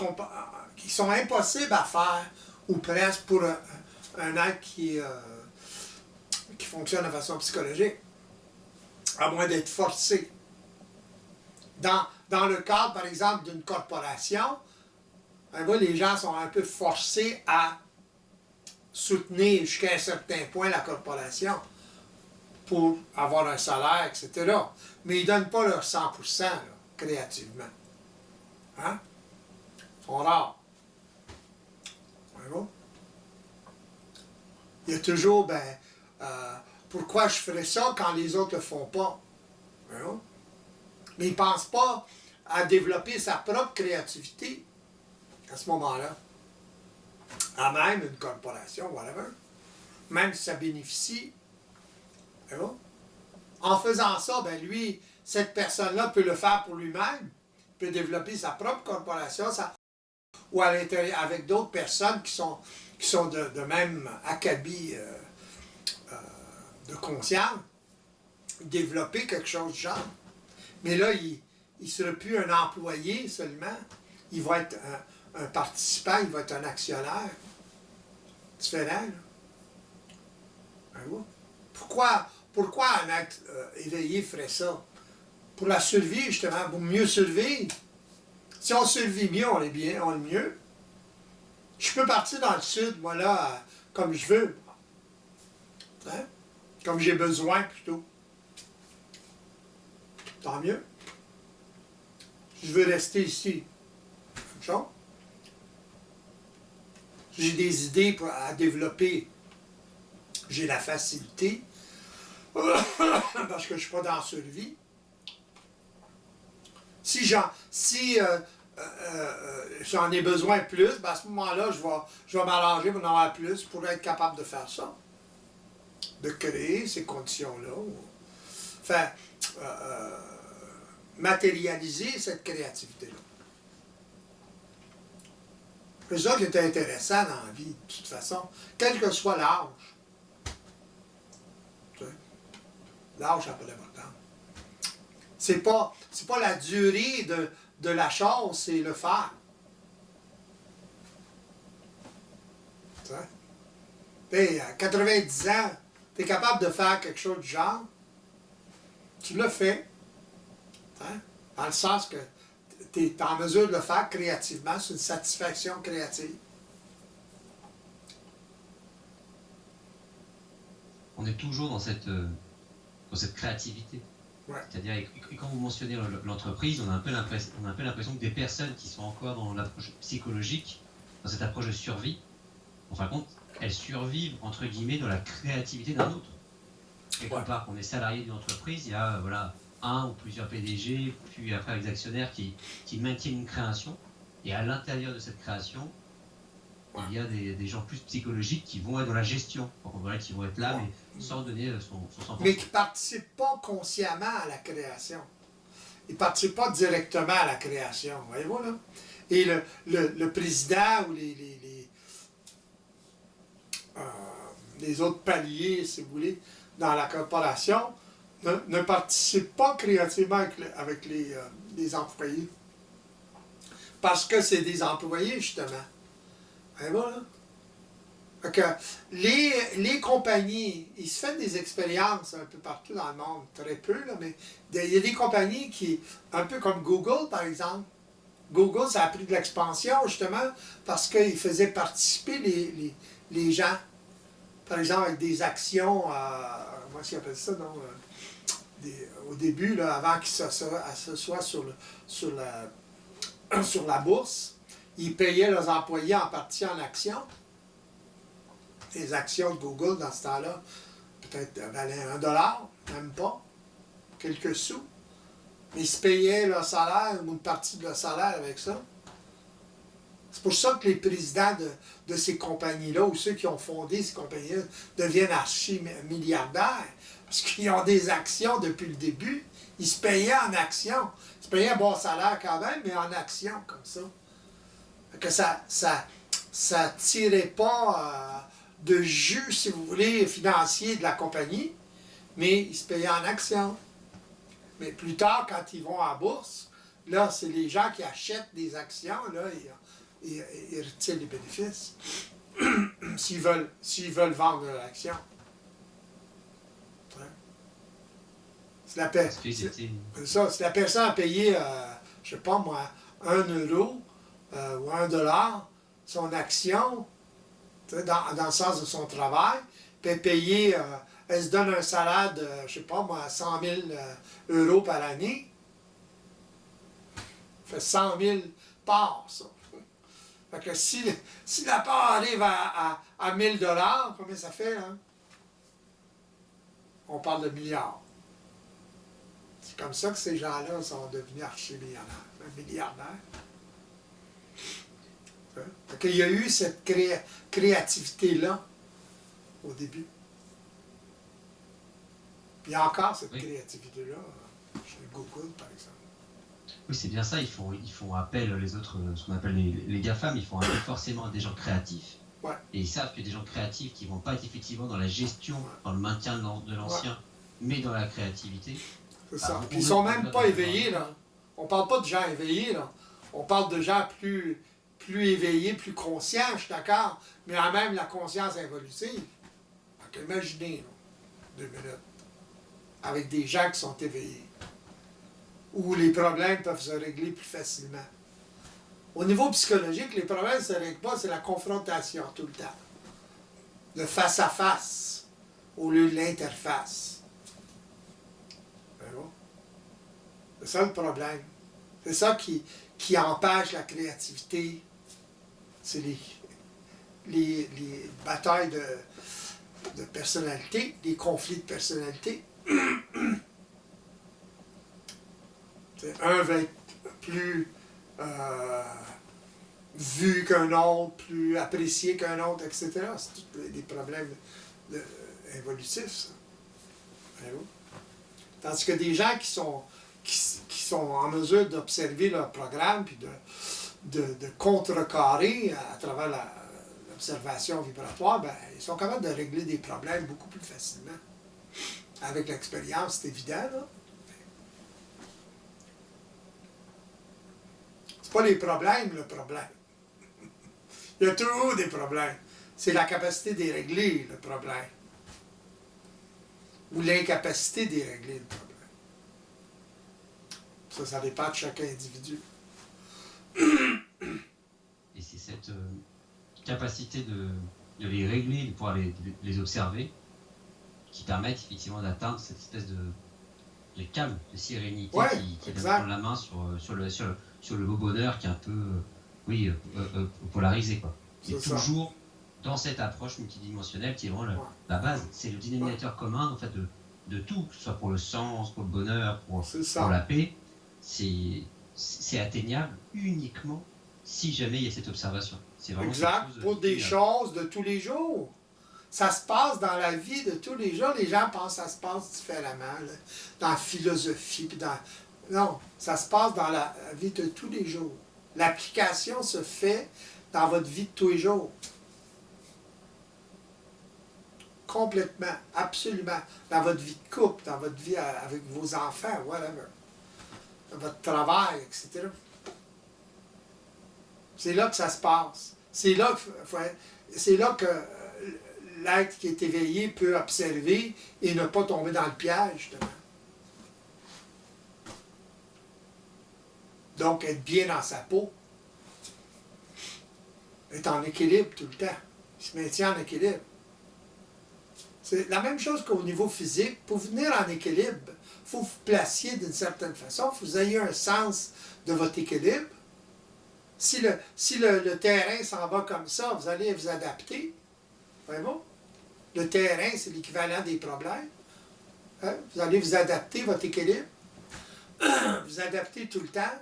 qui sont impossibles à faire, ou presque pour un être qui fonctionne de façon psychologique, à moins d'être forcé. Dans le cadre, par exemple, d'une corporation, les gens sont un peu forcés à soutenir jusqu'à un certain point la corporation pour avoir un salaire, etc. Mais ils ne donnent pas leur 100% là, créativement. Hein? Ils sont rares. Voyez-vous? Il y a toujours, pourquoi je ferais ça quand les autres ne le font pas? Voyez-vous? Mais ils ne pensent pas à développer sa propre créativité à ce moment-là. À même une corporation, whatever. Même si ça bénéficie. Voyez-vous? En faisant ça, ben lui, cette personne-là peut le faire pour lui-même, peut développer sa propre corporation, ou à l'intérieur avec d'autres personnes qui sont de même acabit de conscience, développer quelque chose du genre. Mais là, il ne sera plus un employé seulement, il va être un participant, il va être un actionnaire. Différent, là. Pourquoi un être éveillé ferait ça? Pour la survie, justement, pour mieux survivre. Si on survit mieux, on est bien, on est mieux. Je peux partir dans le sud, moi là, comme je veux. Hein? Comme j'ai besoin, plutôt. Tant mieux. Je veux rester ici. Même chose. J'ai des idées à développer. J'ai la facilité. Parce que je ne suis pas dans la survie. Si j'en ai besoin plus, ben à ce moment-là, je vais m'arranger pour en avoir plus pour être capable de faire ça. De créer ces conditions-là. Enfin, matérialiser cette créativité-là. C'est ça qui est intéressant dans la vie, de toute façon, quel que soit l'âge. L'âge n'a pas d'importance. C'est pas la durée de la chose, c'est le faire. À 90 ans, tu es capable de faire quelque chose du genre, tu le fais. Dans le sens que tu es en mesure de le faire créativement, c'est une satisfaction créative. On est toujours dans cette créativité. Ouais. C'est-à-dire, et quand vous mentionnez l'entreprise, on a un peu l'impression que des personnes qui sont encore dans l'approche psychologique, dans cette approche de survie, en fin de compte, elles survivent, entre guillemets, dans la créativité d'un autre. Quelque part, on est salarié d'une entreprise, il y a un ou plusieurs PDG, puis après les actionnaires qui maintiennent une création, et à l'intérieur de cette création, il y a des gens plus psychologiques qui vont être dans la gestion, qui vont être là, mais sans donner son 100%. Mais qui ne participent pas consciemment à la création. Ils ne participent pas directement à la création, voyez-vous là? Et le président ou les autres paliers, si vous voulez, dans la corporation, ne participent pas créativement avec les employés. Parce que c'est des employés, justement. Et voilà. Donc, les compagnies, ils se font des expériences un peu partout dans le monde, très peu, là, mais il y a des compagnies qui, un peu comme Google, par exemple. Google, ça a pris de l'expansion, justement, parce qu'ils faisaient participer les gens. Par exemple, avec des actions, comment ils appellent ça, non? Au début, là, avant qu'ils s'assoient sur la bourse, ils payaient leurs employés en partie en actions. Les actions de Google, dans ce temps-là, peut-être valaient $1, même pas, quelques sous. Mais ils se payaient leur salaire ou une partie de leur salaire avec ça. C'est pour ça que les présidents de ces compagnies-là, ou ceux qui ont fondé ces compagnies-là, deviennent archi-milliardaires. Parce qu'ils ont des actions depuis le début. Ils se payaient en actions. Ils se payaient un bon salaire quand même, mais en actions, comme ça. Que ça tirait pas de jus, si vous voulez, financier de la compagnie, mais ils se payaient en actions. Mais plus tard, quand ils vont à la bourse, là, c'est les gens qui achètent des actions, là, ils retirent les bénéfices s'ils veulent vendre leur action. C'est ça, si la personne a payé, je sais pas moi, 1 euro ou $1, son action, dans le sens de son travail, puis elle se donne un salaire de, je sais pas moi, 100 000 euros par année. Ça fait 100 000 parts, ça. Fait que si la part arrive à 1 000 $, combien ça fait, là? On parle de milliards. C'est comme ça que ces gens-là sont devenus milliardaires. Fait qu'il y a eu cette créativité-là au début. Puis il y a encore cette créativité-là chez Google, par exemple. Oui, c'est bien ça, ils font appel, les autres, ce qu'on appelle les GAFAM, ils font appel forcément à des gens créatifs. Ouais. Et ils savent que des gens créatifs qui ne vont pas être effectivement dans la gestion, dans le maintien de l'ancien, mais dans la créativité. C'est ça. Puis ils sont même pas éveillés, là. On parle pas de gens éveillés, là. On parle de gens plus éveillés, plus conscients, je suis d'accord, mais en même la conscience évolutive. Donc imaginez, là, 2 minutes, avec des gens qui sont éveillés, où les problèmes peuvent se régler plus facilement. Au niveau psychologique, les problèmes ne se règlent pas, c'est la confrontation tout le temps. Le face-à-face au lieu de l'interface. C'est ça le problème. C'est ça qui empêche la créativité. C'est les batailles de personnalité, les conflits de personnalité. Un va être plus vu qu'un autre, plus apprécié qu'un autre, etc. C'est tous des problèmes évolutifs, ça. Tandis que des gens qui sont en mesure d'observer leur programme puis de contrecarrer à travers l'observation vibratoire, ben, ils sont capables de régler des problèmes beaucoup plus facilement. Avec l'expérience, c'est évident, là. C'est pas les problèmes, le problème. Il y a toujours des problèmes. C'est la capacité de les régler, le problème. Ou l'incapacité de les régler, le problème. Ça dépend de chaque individu. Et c'est cette capacité de les régler, de pouvoir les observer, qui permettent effectivement d'atteindre cette espèce de calme, de sérénité qui va prendre la main sur le beau bonheur qui est un peu polarisé, quoi. Et toujours dans cette approche multidimensionnelle qui est vraiment la base. C'est le dénominateur commun en fait de tout, que ce soit pour le sens, pour le bonheur, pour la paix. C'est atteignable uniquement si jamais il y a cette observation. C'est vraiment pour des choses de tous les jours. Ça se passe dans la vie de tous les jours. Les gens pensent que ça se passe différemment, là, dans la philosophie. Puis non, ça se passe dans la vie de tous les jours. L'application se fait dans votre vie de tous les jours. Complètement, absolument. Dans votre vie de couple, dans votre vie avec vos enfants, whatever. Dans votre travail, etc. C'est là que ça se passe. C'est là que l'être qui est éveillé peut observer et ne pas tomber dans le piège, justement. Donc, être bien dans sa peau. Être en équilibre tout le temps. Il se maintient en équilibre. C'est la même chose qu'au niveau physique. Pour venir en équilibre, il faut vous placiez d'une certaine façon, il faut que vous ayez un sens de votre équilibre. Si le terrain s'en va comme ça, vous allez vous adapter. Vraiment? Le terrain, c'est l'équivalent des problèmes. Hein? Vous allez vous adapter, votre équilibre. Vous adaptez tout le temps.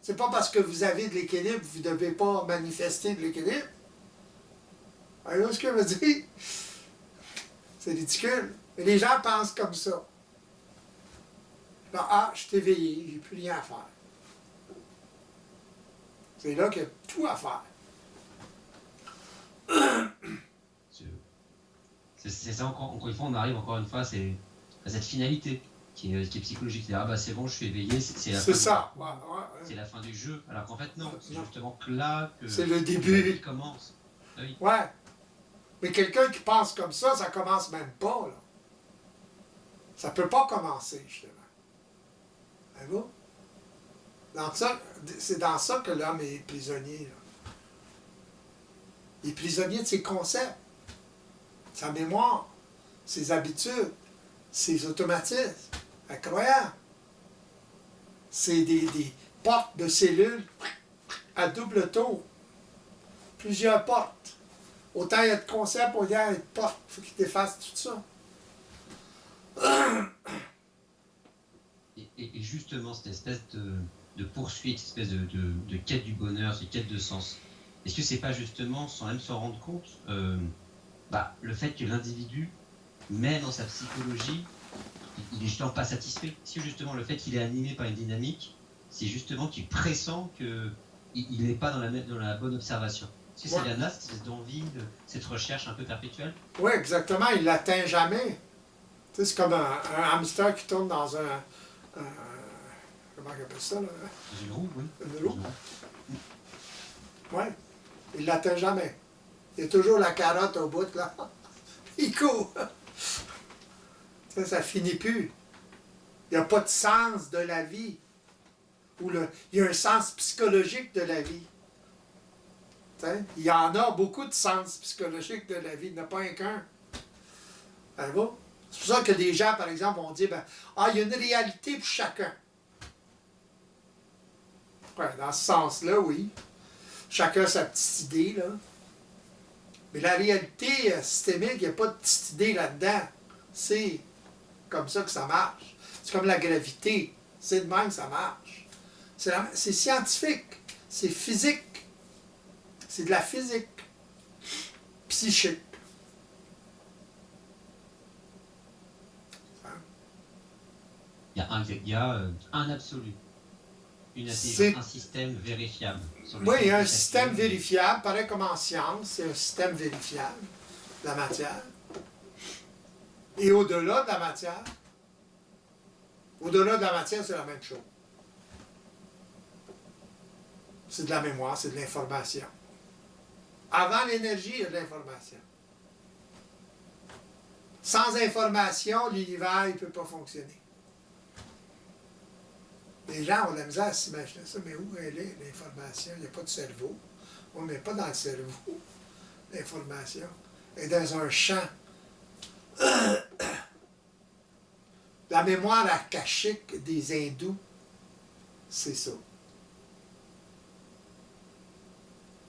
C'est pas parce que vous avez de l'équilibre, vous ne devez pas manifester de l'équilibre. Voyez ce que je veux dire? C'est ridicule. Mais les gens pensent comme ça. Ah, je suis éveillé, j'ai plus rien à faire. C'est là qu'il y a tout à faire. C'est ça, encore une fois, on arrive encore une fois à cette finalité qui est psychologique. C'est bon, je suis éveillé, c'est la fin. C'est ça. C'est la fin du jeu. Alors qu'en fait, non. C'est justement que là que c'est le début. Il commence. Oui. Ouais. Mais quelqu'un qui pense comme ça commence même pas, là. Ça peut pas commencer, justement. Voyez-vous? C'est dans ça que l'homme est prisonnier, là. Il est prisonnier de ses concepts, sa mémoire, ses habitudes, ses automatismes. Incroyable. C'est des portes de cellules à double tour. Plusieurs portes. Autant il y a de concepts, autant il y a de portes. Il faut qu'il défasse tout ça. Et justement, cette espèce de poursuite, cette espèce de quête du bonheur, cette quête de sens, est-ce que c'est pas justement, sans même s'en rendre compte, le fait que l'individu, même dans sa psychologie, il est justement pas satisfait? Est-ce que justement le fait qu'il est animé par une dynamique, c'est justement qu'il pressent qu'il n'est pas dans la bonne observation? Est-ce que c'est bien là, cette espèce d'envie, cette recherche un peu perpétuelle? Oui, exactement. Il ne l'atteint jamais. Tu sais, c'est comme un hamster qui tourne dans comment on appelle ça, là? Une roue, oui. Une roue. Oui. Il ne l'atteint jamais. Il y a toujours la carotte au bout, là. Il court. Ça ne finit plus. Il n'y a pas de sens de la vie. Il y a un sens psychologique de la vie. T'sais? Il y en a beaucoup de sens psychologiques de la vie. Il n'y en a pas un qu'un. C'est pour ça que des gens, par exemple, vont dire, il y a une réalité pour chacun. Ouais, dans ce sens-là, oui. Chacun a sa petite idée, là. Mais la réalité systémique, il n'y a pas de petite idée là-dedans. C'est comme ça que ça marche. C'est comme la gravité. C'est de même que ça marche. C'est scientifique. C'est physique. C'est de la physique. Psychique. Il y a un absolu. Une intelligence, un système vérifiable. Oui, il y a un système vérifiable, pareil comme en science, c'est un système vérifiable, la matière. Et au-delà de la matière, c'est la même chose. C'est de la mémoire, c'est de l'information. Avant l'énergie, il y a de l'information. Sans information, l'univers ne peut pas fonctionner. Les gens ont de la misère à s'imaginer ça, mais où elle est, l'information? Il n'y a pas de cerveau. On ne met pas dans le cerveau l'information. Elle est dans un champ. La mémoire akashique des hindous, c'est ça.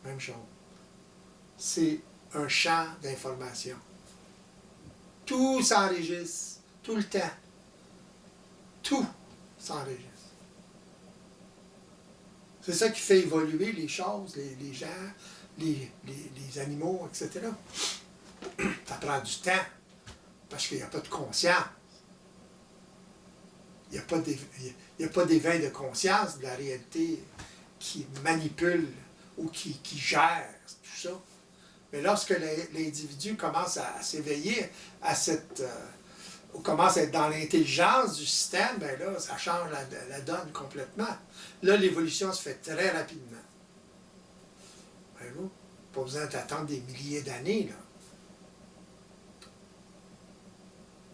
Même chose. C'est un champ d'information. Tout s'enregistre, tout le temps. Tout s'enregistre. C'est ça qui fait évoluer les choses, les gens, les animaux, etc. Ça prend du temps, parce qu'il n'y a pas de conscience. Il n'y a pas d'éveil de conscience de la réalité qui manipule ou qui gère tout ça. Mais lorsque l'individu commence à s'éveiller à ou commence à être dans l'intelligence du système, bien là, ça change la donne complètement. Là, l'évolution se fait très rapidement. Voyez-vous? Pas besoin d'attendre des milliers d'années,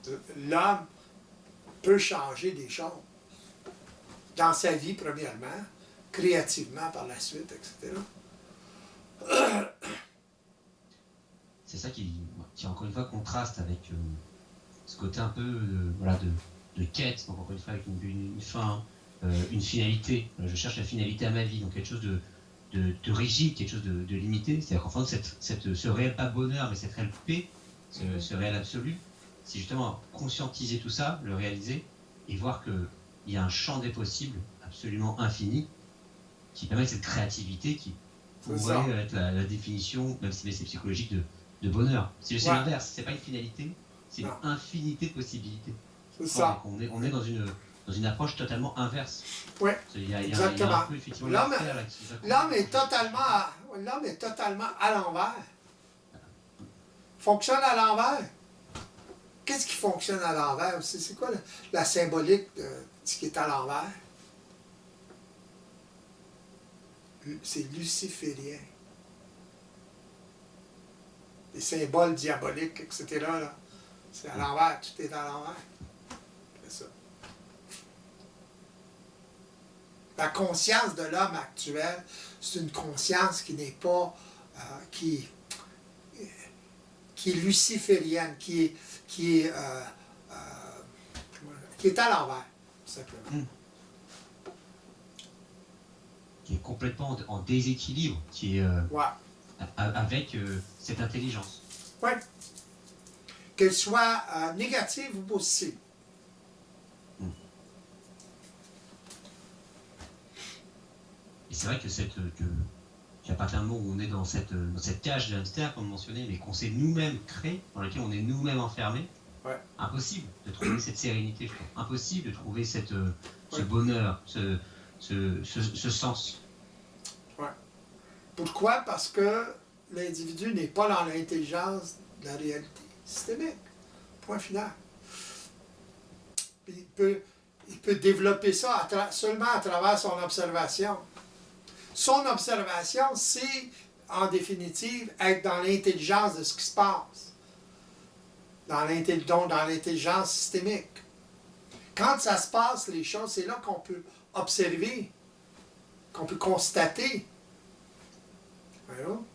là. L'homme peut changer des choses. Dans sa vie, premièrement, créativement par la suite, etc. C'est ça qui encore une fois contraste avec ce côté un peu de quête, donc encore une fois avec une fin, une finalité. Je cherche la finalité à ma vie, donc quelque chose de rigide, quelque chose de limité. C'est-à-dire qu'en fait, ce réel, pas bonheur, mais cette réelle paix, ce réel absolu, c'est justement conscientiser tout ça, le réaliser, et voir qu'il y a un champ des possibles absolument infini, qui permet cette créativité qui pourrait être la définition, même si c'est psychologique, de bonheur. C'est l'inverse, c'est pas une finalité, c'est une infinité de possibilités. C'est ça. On est dans une approche totalement inverse. Oui, exactement. L'homme est totalement à l'envers. Fonctionne à l'envers. Qu'est-ce qui fonctionne à l'envers? C'est quoi la symbolique de ce qui est à l'envers? C'est luciférien. Les symboles diaboliques, etc. Là, c'est à l'envers, tout est à l'envers. C'est ça. La conscience de l'homme actuel, c'est une conscience qui n'est pas, qui qui est luciférienne, qui est à l'envers, tout simplement. Qui est complètement en déséquilibre, qui est Ouais. avec cette intelligence. Oui. Qu'elle soit négative ou positive. Et c'est vrai qu'à partir du moment où on est dans cette cage de hamster, comme mentionné, mais qu'on s'est nous-mêmes créé, dans laquelle on est nous-mêmes enfermés, ouais. Impossible de trouver cette sérénité, je trouve. Impossible de trouver ce ouais. bonheur, ce sens. Ouais. Pourquoi? Parce que l'individu n'est pas dans l'intelligence de la réalité systémique. Point final. Puis il peut développer ça seulement à travers son observation. Son observation, c'est, en définitive, être dans l'intelligence de ce qui se passe. Dans l'intelligence systémique. Quand ça se passe, les choses, c'est là qu'on peut observer, qu'on peut constater. Voyons.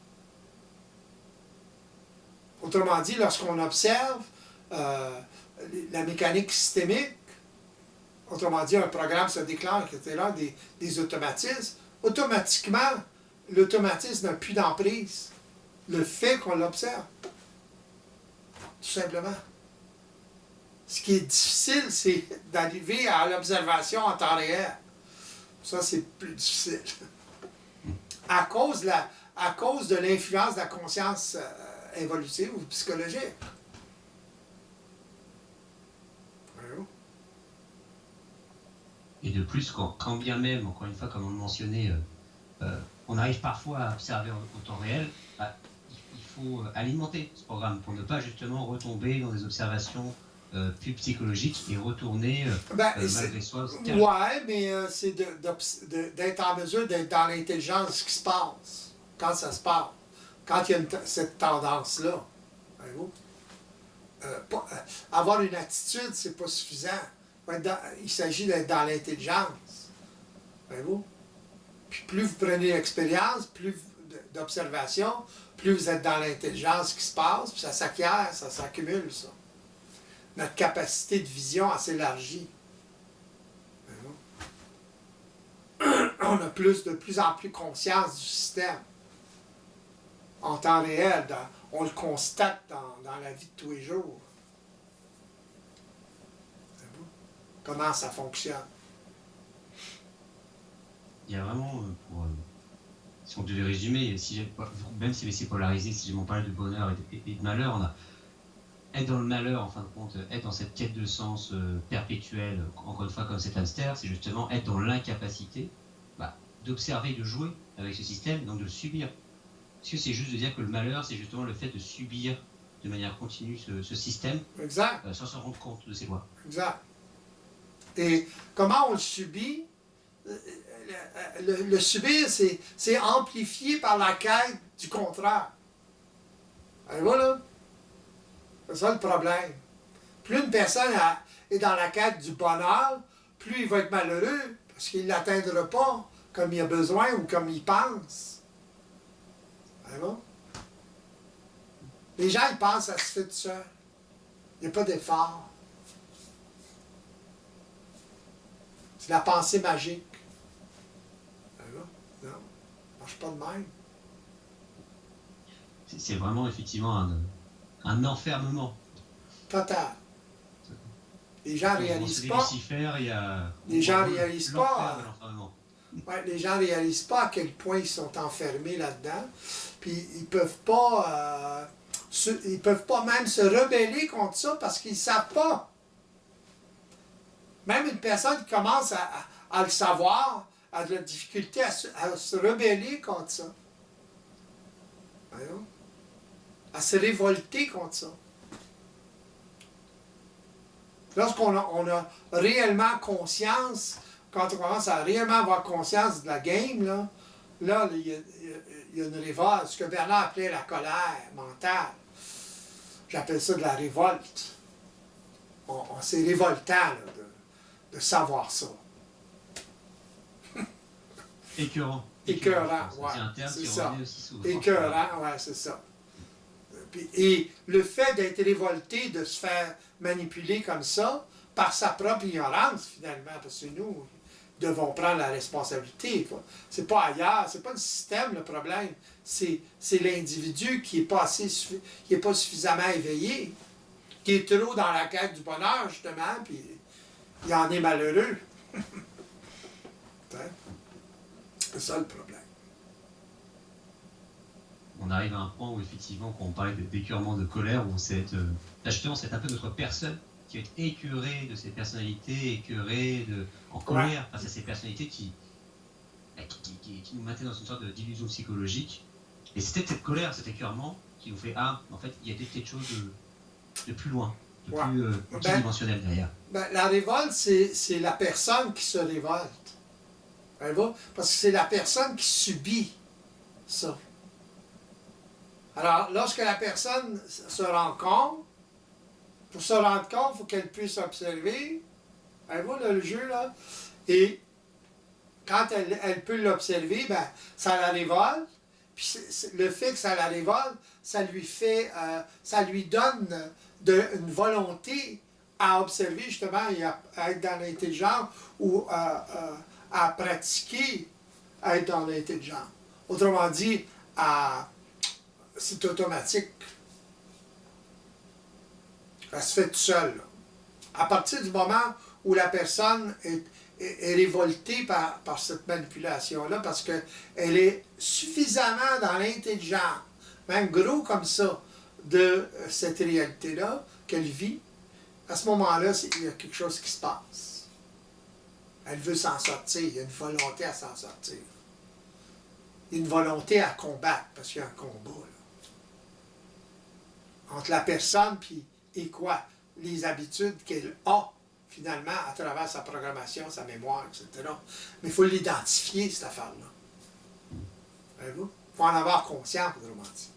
Autrement dit, lorsqu'on observe la mécanique systémique, autrement dit, un programme se déclare, etc., des automatismes, automatiquement, l'automatisme n'a plus d'emprise. Le fait qu'on l'observe. Tout simplement. Ce qui est difficile, c'est d'arriver à l'observation en temps réel. Ça, c'est plus difficile. À cause de l'influence de la conscience évolutive ou psychologique. Et de plus, quand bien même, encore une fois, comme on le mentionnait, on arrive parfois à observer au temps réel, il faut alimenter ce programme pour ne pas justement retomber dans des observations plus psychologiques et retourner malgré soi. Ouais, mais c'est d'être en mesure d'être dans l'intelligence de ce qui se passe, quand ça se passe, quand il y a cette tendance-là. Avoir une attitude, c'est pas suffisant. Il s'agit d'être dans l'intelligence. Voyez-vous? Puis plus vous prenez l'expérience, plus d'observation, plus vous êtes dans l'intelligence qui se passe, puis ça s'acquiert, ça s'accumule, ça. Notre capacité de vision, elle s'élargit. On a de plus en plus conscience du système. En temps réel, on le constate dans la vie de tous les jours. Comment ça fonctionne. Il y a vraiment, si on devait résumer, même si c'est polarisé, si on parlait de bonheur et de malheur, on a être dans le malheur, en fin de compte, être dans cette quête de sens perpétuelle, encore une fois comme cet hamster, c'est justement être dans l'incapacité d'observer, de jouer avec ce système, donc de le subir. Parce que c'est juste de dire que le malheur, c'est justement le fait de subir de manière continue ce système, sans se rendre compte de ses lois. Exact. Et comment on le subit? Le subir, c'est amplifié par la quête du contraire. Et voilà. C'est ça le problème. Plus une personne est dans la quête du bonheur, plus il va être malheureux, parce qu'il ne l'atteindra pas comme il a besoin ou comme il pense. Bon? Les gens, ils pensent que ça se fait tout seul. Il n'y a pas d'effort. C'est la pensée magique. Non, ça ne marche pas de même. C'est vraiment effectivement un enfermement. Total. Les gens ne réalisent pas. Lucifer, il y a les gens ne réalisent pas. Ouais, les gens ne réalisent pas à quel point ils sont enfermés là-dedans. Puis ils peuvent pas même se rebeller contre ça parce qu'ils ne savent pas. Même une personne qui commence à le savoir a de la difficulté à se rebeller contre ça. Voyons. À se révolter contre ça. Lorsqu'on a réellement conscience, quand on commence à réellement avoir conscience de la game, là il y a une révolte, ce que Bernard appelait la colère mentale. J'appelle ça de la révolte. C'est révoltant là, de savoir ça. Écœurant. Écœurant, ouais. C'est un terme qui ça. revenait aussi souvent. Écœurant, ouais, c'est ça. Et le fait d'être révolté, de se faire manipuler comme ça, par sa propre ignorance, finalement, parce que nous devons prendre la responsabilité. C'est pas ailleurs, c'est pas le système le problème, c'est l'individu qui n'est pas, pas suffisamment éveillé, qui est trop dans la quête du bonheur, justement, puis il en est malheureux. C'est ça le problème. On arrive à un point où, effectivement, quand on parlait d'écœurement, de colère, où c'est là, justement, c'est un peu notre personne qui va être écœurée de ses personnalités, écœurée, en colère face à ces personnalités qui nous maintiennent dans une sorte d'illusion psychologique. Et c'est peut-être cette colère, cet écœurement, qui nous fait, ah, en fait, il y a peut-être quelque chose de plus loin, de plus multidimensionnel derrière. La révolte, c'est la personne qui se révolte. Parce que c'est la personne qui subit ça. Alors, lorsque la personne se rend compte, pour se rendre compte, il faut qu'elle puisse observer. Elle voit le jeu, là. Et quand elle peut l'observer, ben, ça la révolte. Puis le fait que ça la révolte, ça lui donne une volonté à observer, justement, et à être dans l'intelligence ou à pratiquer à être dans l'intelligence. Autrement dit, c'est automatique. Ça se fait tout seul. Là. À partir du moment où la personne est révoltée par cette manipulation-là, parce qu'elle est suffisamment dans l'intelligence, même gros comme ça, de cette réalité-là qu'elle vit, à ce moment-là, il y a quelque chose qui se passe. Elle veut s'en sortir, il y a une volonté à s'en sortir. Il y a une volonté à combattre, parce qu'il y a un combat. Là. Entre la personne et quoi? Les habitudes qu'elle a, finalement, à travers sa programmation, sa mémoire, etc. Mais il faut l'identifier, cette affaire-là. Il faut en avoir conscience, autrement dit.